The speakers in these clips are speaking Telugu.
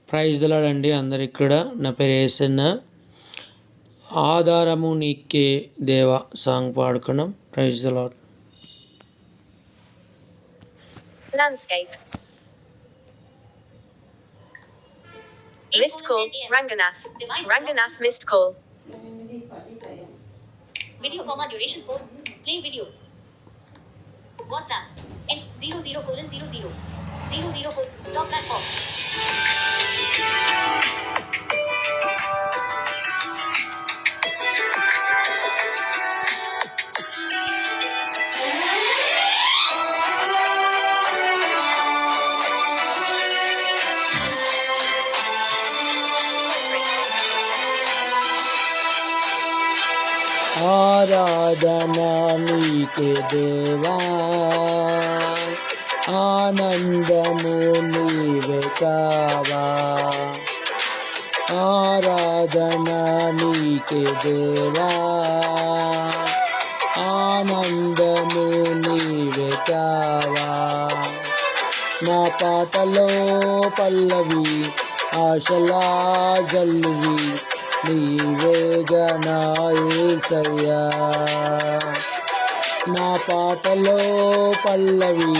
ప్రైజ్ దలాడండి అందరికి కూడా. నా పేరు ఏసన్న. ఆధారము నీకే దేవా సాంగ్ పాడుకున్నాం. ప్రైజ్ దలాడ్. Landscape. Missed call, Ranganath. Ranganath missed call. Video, duration 4. Play video. WhatsApp. N00:00. 004. Top platform. ఆరాధనా నీకే దేవా, ఆనందము నీవే కావా. ఆరాధనా నీకే దేవా, ఆనందము నీవే కావా. నా పాటలో పల్లవి, ఆశలా జల్లువి నీవేగా నా యేసయ్యా. నా పాటలో పల్లవి,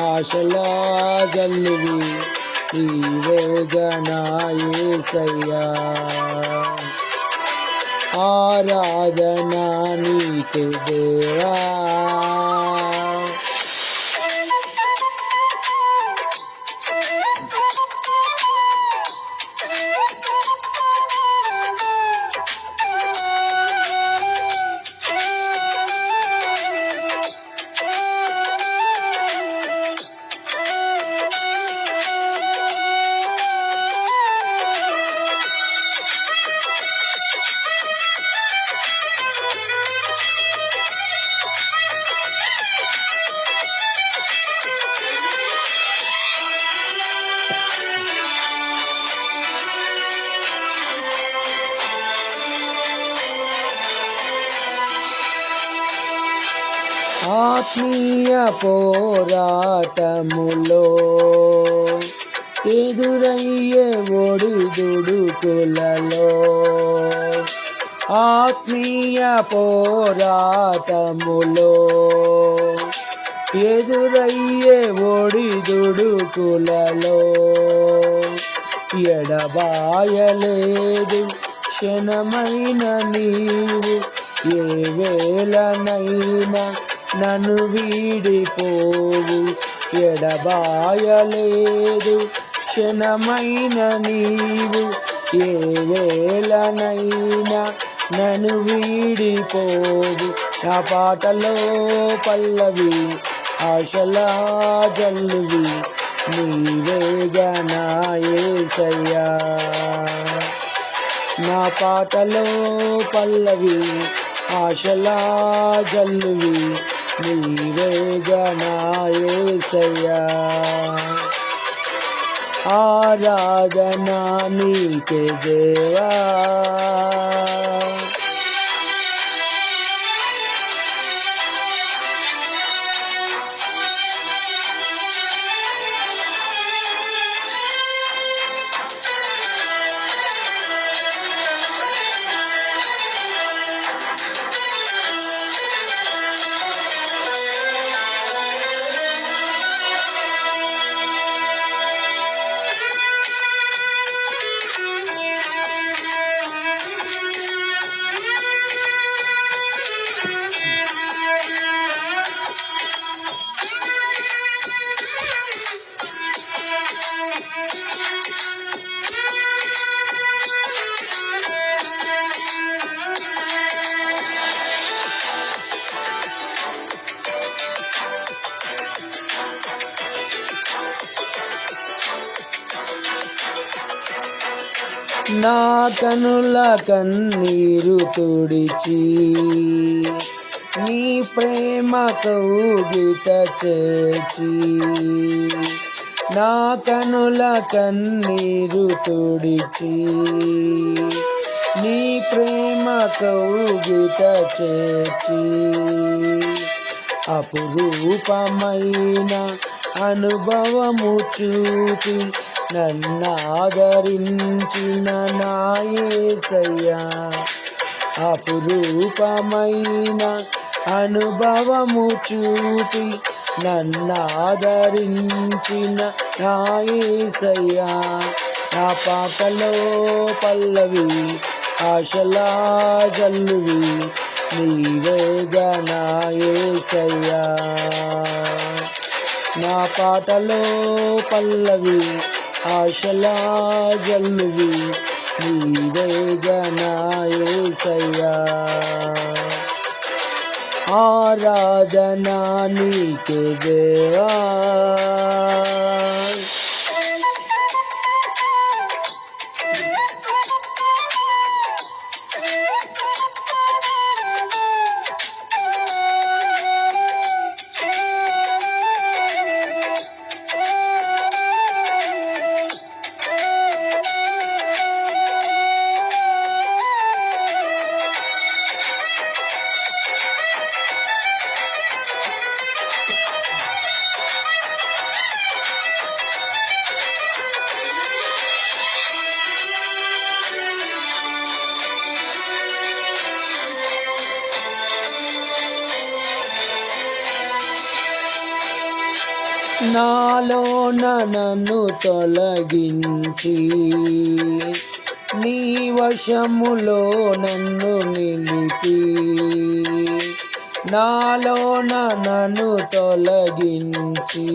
ఆశలా జల్లువి నీవేగా నా యేసయ్యా. ఆరాధనా నీకే దేవా. ఆత్మీయ పోరాటములో ఎదురయ్యే ఒడిదుడుకులలో, ఆత్మీయ పోరాటములో ఎదురయ్యే ఒడిదుడుకులలో ఎడబాయలేదు క్షణమైన నీవు. ఏ వేళనైనా నన్ను వీడిపోవు. ఎడబాయలేదు క్షణమైన నీవు. ఏ వేళనైనా నన్ను వీడిపోవు. నా పాటలో పల్లవి, ఆశలా జల్లువి నీవేగా నా యేసయ్యా. నా పాటలో పల్లవి, ఆశలా జల్లువి నీవేగా నా యేసయ్యా. ఆరాధనా నీకే దేవా. నా కనుల కన్నీరు తుడిచి నీ ప్రేమ కౌగిట చేర్చి. నా కనుల కన్నీరు తుడిచి నీ ప్రేమ కౌగిట చేర్చి. అపురూపమైన అనుభవము చూపి నన్ను ఆదరించిన నా యేసయ్యా, అపురూపమైన అనుభవము చూపి నన్ను ఆదరించిన నా యేసయ్యా, నా పాటలో పల్లవి ఆశలా జల్లువి నీవేగా నా యేసయ్యా, నా పాటలో పల్లవి ఆశలా జల్లువి నీవేగా నా యేసయ్యా, ఆరాధనా నీకే దేవా, నాలోన నన్ను తొలగించి నీ వశములో నన్ను నిలిపి, నాలోన నన్ను తొలగించి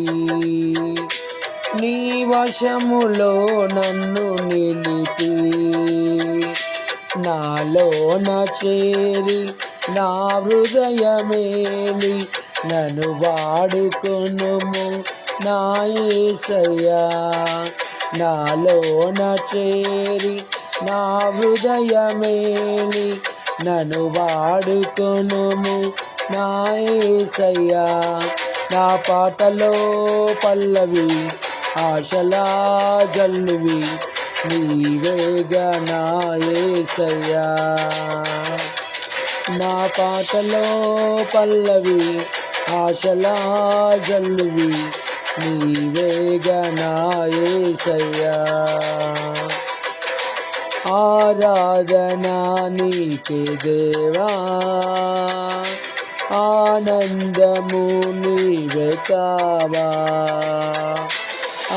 నీ వశములో నన్ను నిలిపి, నాలోన చేరి నా హృదయమేలి నన్ను వాడుకొనుము నా యేసయ్యా, నాలోన చేరి నా హృదయమేలి నన్ను వాడుకొనుము నా యేసయ్యా, నా పాటలో పల్లవి ఆశలా జల్లువి నీవేగా నా యేసయ్యా, నా పాటలో పల్లవి ఆశలా జల్లువి నీవేగా నా యేసయ్యా, ఆరాధనా నీకే దేవా, ఆనందము నీవే కావా,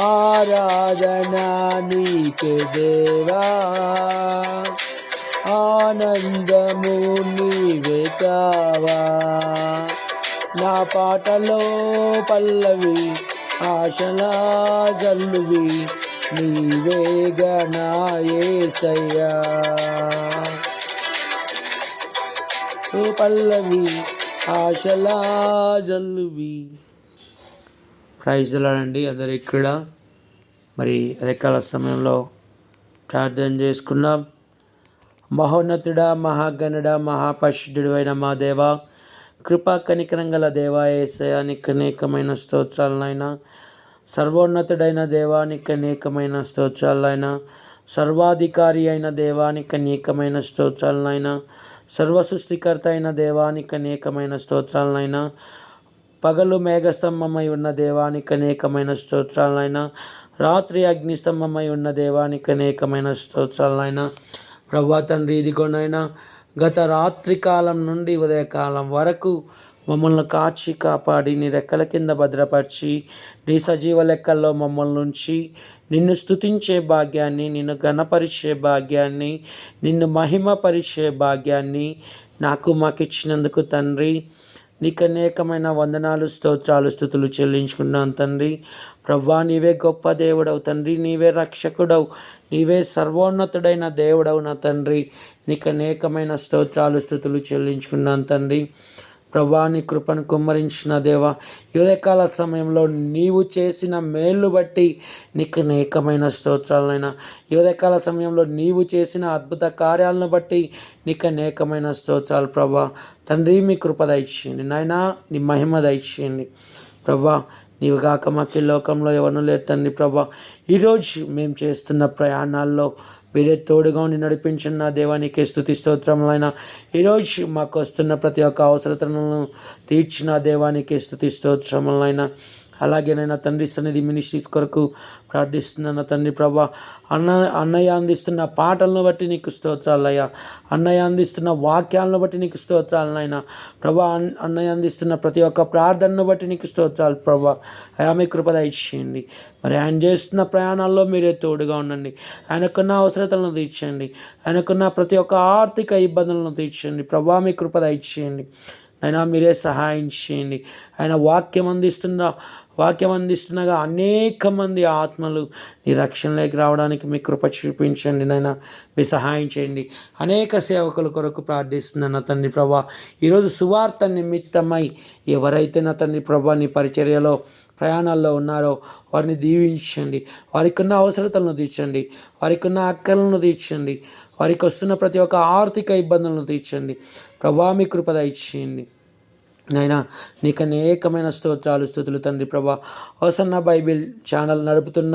ఆరాధనా నీకే దేవా, ఆనందము నీవే కావా, నా పాటలో పల్లవి ఆశలా జల్లువి నీవేగా నా యేసయ్యా, ఓ పల్లవి ఆశలా జల్లువి. ప్రైజ్లాడండి అందరు ఇక్కడ మరి రెక్కల సమయంలో ప్రార్థన చేసుకున్నాం. మహోన్నతుడా, మహాగణుడా, మహాపరిశుద్ధుడు అయిన మా దేవా, కృపా కనికరం గల దేవా యేసయ్యా, నీకు అనేకమైన స్తోత్రాలనైనా, సర్వోన్నతుడైన దేవానికి అనేకమైన స్తోత్రాలైనా, సర్వాధికారి అయిన దేవానికి అనేకమైన స్తోత్రాలనైనా, సర్వసృష్టికర్త అయిన దేవానికి అనేకమైన స్తోత్రాలనైనా, పగలు మేఘస్తంభమై ఉన్న దేవానికి అనేకమైన స్తోత్రాలనైనా, రాత్రి అగ్నిస్తంభమై ఉన్న దేవానికి అనేకమైన స్తోత్రాలనైనా, ప్రభువా తండ్రి ఇదిగోనైనా గత రాత్రి కాలం నుండి ఉదయకాలం వరకు మమ్మల్ని కాచి కాపాడి నీ రెక్కల కింద భద్రపరిచి నీ సజీవ లెక్కల్లో మమ్మల్ని ఉంచి నిన్ను స్తుతించే భాగ్యాన్ని, నిన్ను ఘనపరిచే భాగ్యాన్ని, నిన్ను మహిమపరిచే భాగ్యాన్ని మాకు ఇచ్చినందుకు తండ్రి నీకు అనేకమైన వందనాలు, స్తోత్రాలు, స్తుతులు చెల్లించుకున్నాను తండ్రి. ప్రభువా నీవే గొప్ప దేవుడవు తండ్రి, నీవే రక్షకుడవు, నీవే సర్వోన్నతుడైన దేవుడవు నా తండ్రి. నీకు అనేకమైన స్తోత్రాలు, స్తుతులు చెల్లించుకున్నాను తండ్రి. ప్రభువా నీ కృపను కుమ్మరించిన దేవా, ఉదయకాల సమయంలో నీవు చేసిన మేలు బట్టి నీకు అనేకమైన స్తోత్రాలైనా, ఉదయకాల సమయంలో నీవు చేసిన అద్భుత కార్యాలను బట్టి నీకు అనేకమైన స్తోత్రాలు ప్రభువా. తండ్రి మీ కృప దయచేయండి నాయనా, నీ మహిమ దయచేయండి ప్రభువా. నీవు కాక మాకు ఈ లోకంలో ఎవరు లేరు తండ్రి ప్రభువా. ఈరోజు మేము చేస్తున్న ప్రయాణాల్లో మీరే తోడుగా ఉండి నడిపించిన నా దేవానికి స్తుతి స్తోత్రములైనా, ఈరోజు మాకు వస్తున్న ప్రతి ఒక్క అవసరతలను తీర్చిన దేవానికి స్తుతి స్తోత్రములైనా, అలాగే నైనా తండ్రి సన్నిధి మినిస్ట్రీస్ కొరకు ప్రార్థిస్తున్నాను తండ్రి ప్రభా. అన్నయ్య అందిస్తున్న పాటలను బట్టి నీకు స్తోత్రాలయ్యా. అన్నయ్య అందిస్తున్న వాక్యాలను బట్టి నీకు స్తోత్రాలు నాయన ప్రభా. అన్నయ్య అందిస్తున్న ప్రతి ఒక్క ప్రార్థనను బట్టి నీకు స్తోత్రాలు ప్రభా. ఆమె కృప దయచేయండి. మరి ఆయన చేస్తున్న ప్రయాణాల్లో మీరే తోడుగా ఉండండి. ఆయనకున్న అవసరతలను తీర్చండి. ఆయనకున్న ప్రతి ఒక్క ఆర్థిక ఇబ్బందులను తీర్చండి ప్రభా. మీ కృప దయచేయండి. అయినా మీరే సహాయం చేయండి. ఆయన వాక్యం అందిస్తుండగా అనేక మంది ఆత్మలు నీ రక్షణలోకి రావడానికి మీ కృప చూపించండి నైనా. మీ సహాయం చేయండి. అనేక సేవకుల కొరకు ప్రార్థిస్తున్నాను నా తండ్రి ప్రభా. ఈరోజు సువార్త నిమిత్తమై ఎవరైతే నా తండ్రి ప్రభా నీ పరిచర్యలో ప్రయాణాల్లో ఉన్నారో వారిని దీవించండి. వారికి ఉన్న అవసరతలను తీర్చండి. వారికి ఉన్న అక్కలను తీర్చండి. వారికి వస్తున్న ప్రతి ఒక్క ఆర్థిక ఇబ్బందులను తీర్చండి ప్రభా. మీ కృప దయచేయండి నైనా. నీకు అనేకమైన స్తుతులు తండ్రి ప్రభా. హోసన్న బైబిల్ ఛానల్ నడుపుతున్న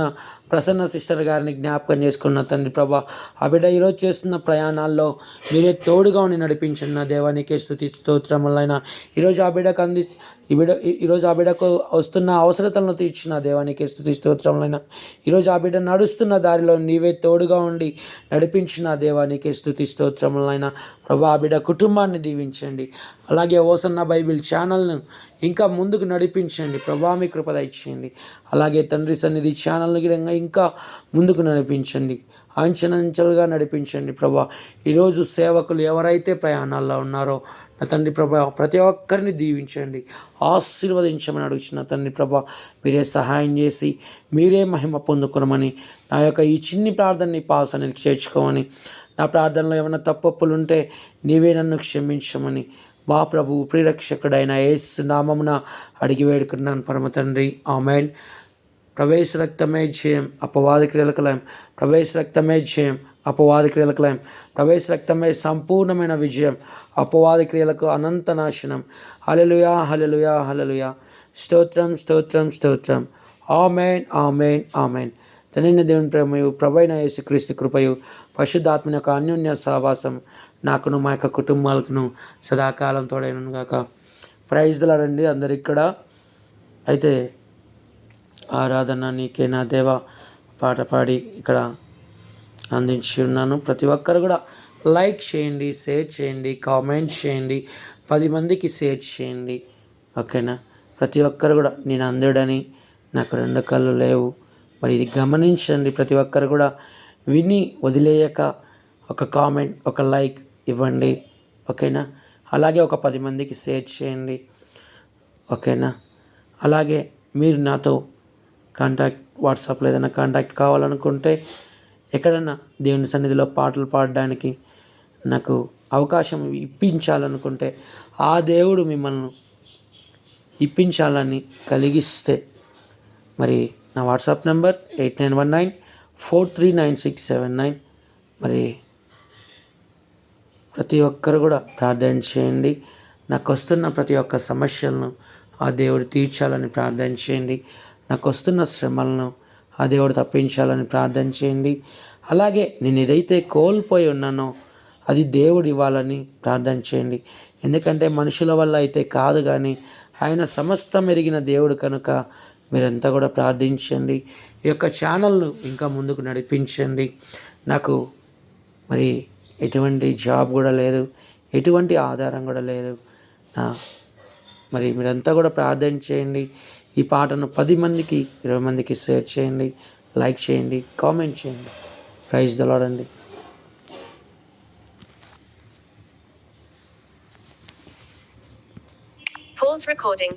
ప్రసన్న సిస్టర్ గారిని జ్ఞాపకం చేసుకున్న తండ్రి ప్రభా. ఆ బిడ్డ ఈరోజు చేస్తున్న ప్రయాణాల్లో మీరే తోడుగా ఉండి నడిపించిన నా దేవానికే స్తుతి స్తోత్రములైనా. ఈరోజు ఆ బిడ్డకు వస్తున్న అవసరతలను తీర్చిన దేవానికి స్తుతి స్తోత్రములైనా. ఈరోజు ఆ బిడ్డ నడుస్తున్న దారిలో నీవే తోడుగా ఉండి నడిపించిన దేవానికి స్తుతి స్తోత్రములైనా. ప్రభా ఆ బిడ్డ కుటుంబాన్ని దీవించండి. అలాగే హోసన్న బైబిల్ ఛానల్ను ఇంకా ముందుకు నడిపించండి ప్రభా. మీ కృప దయచేయండి. అలాగే తండ్రి సన్నిధి ఛానల్ను ఇంకా ముందుకు నడిపించండి. అంచెలంచెలుగా నడిపించండి ప్రభా. ఈరోజు సేవకులు ఎవరైతే ప్రయాణాల్లో ఉన్నారో నా తండ్రి ప్రభా ప్రతి ఒక్కరిని దీవించండి, ఆశీర్వదించమని అడుగుతున్న తండ్రి ప్రభా. మీరే సహాయం చేసి మీరే మహిమ పొందుకోమని నా యొక్క ఈ చిన్ని ప్రార్థనని పాసనికి చేర్చుకోమని, నా ప్రార్థనలో ఏమైనా తప్పులు ఉంటే నీవే నన్ను క్షమించమని మా ప్రభు ప్రిరక్షకుడైన యేసు నామమున అడిగి వేడుకున్నాను పరమ తండ్రి. ఆమేన్. ప్రవేశ రక్తమే జయం, అపవాది క్రియలకు లయం. ప్రవేశ రక్తమే జయం, అపవాది క్రియలకు లయం. ప్రవేశ రక్తమే సంపూర్ణమైన విజయం, అపవాది క్రియలకు అనంత నాశనం. హల్లెలూయా, హల్లెలూయా, హల్లెలూయా. స్తోత్రం, స్తోత్రం, స్తోత్రం. ఆమేన్, ఆమేన్, ఆమేన్. తండ్రి దేవుని ప్రేమయు ప్రభువైన యేసుక్రీస్తు కృపయు పరిశుద్ధాత్మ యొక్క అన్యోన్య సహవాసం నాకును మా యొక్క కుటుంబాలకును సదాకాలం తోడైనను గాక. ప్రైజ్ ది లార్డ్ అండి అందరు ఇక్కడ. అయితే ఆరాధన నీకే నా దేవా పాట పాడి ఇక్కడ అందించి ఉన్నాను. ప్రతి ఒక్కరు కూడా లైక్ చేయండి, షేర్ చేయండి, కామెంట్ చేయండి, 10 మందికి షేర్ చేయండి. ఓకేనా. ప్రతి ఒక్కరు కూడా నేను అందుడని నాకు 2 కళ్ళు లేవు, మరి ఇది గమనించండి. ప్రతి ఒక్కరు కూడా విని వదిలేయక ఒక కామెంట్, ఒక లైక్ ఇవ్వండి. ఓకేనా. అలాగే ఒక 10 మందికి షేర్ చేయండి. ఓకేనా. అలాగే మీరు నాతో వాట్సాప్లో ఏదైనా కాంటాక్ట్ కావాలనుకుంటే, ఎక్కడన్నా దేవుని సన్నిధిలో పాటలు పాడడానికి నాకు అవకాశం ఇప్పించాలనుకుంటే, ఆ దేవుడు మిమ్మల్ని ఇప్పించాలని కలిగిస్తే మరి నా వాట్సాప్ నెంబర్ 8919439679. మరి ప్రతి ఒక్కరు కూడా ప్రార్థన చేయండి. నాకు వస్తున్న ప్రతి ఒక్క సమస్యలను ఆ దేవుడు తీర్చాలని ప్రార్థన చేయండి. నాకు వస్తున్న శ్రమలను ఆ దేవుడు తప్పించాలని ప్రార్థన చేయండి. అలాగే నేను ఏదైతే కోల్పోయి ఉన్నానో అది దేవుడు ఇవ్వాలని ప్రార్థన చేయండి. ఎందుకంటే మనుషుల వల్ల అయితే కాదు, కానీ ఆయన సమస్తం ఎరిగిన దేవుడు కనుక మీరంతా కూడా ప్రార్థించండి. ఈ యొక్క ఛానల్ను ఇంకా ముందుకు నడిపించండి. నాకు మరి ఎటువంటి జాబ్ కూడా లేదు, ఎటువంటి ఆధారం కూడా లేదు. మరి మీరంతా కూడా ప్రార్థన చేయండి. ఈ పాటను 10 మందికి 20 మందికి షేర్ చేయండి, లైక్ చేయండి, కామెంట్ చేయండి. ప్రైజ్ ది లార్డ్ అండి. Pause recording.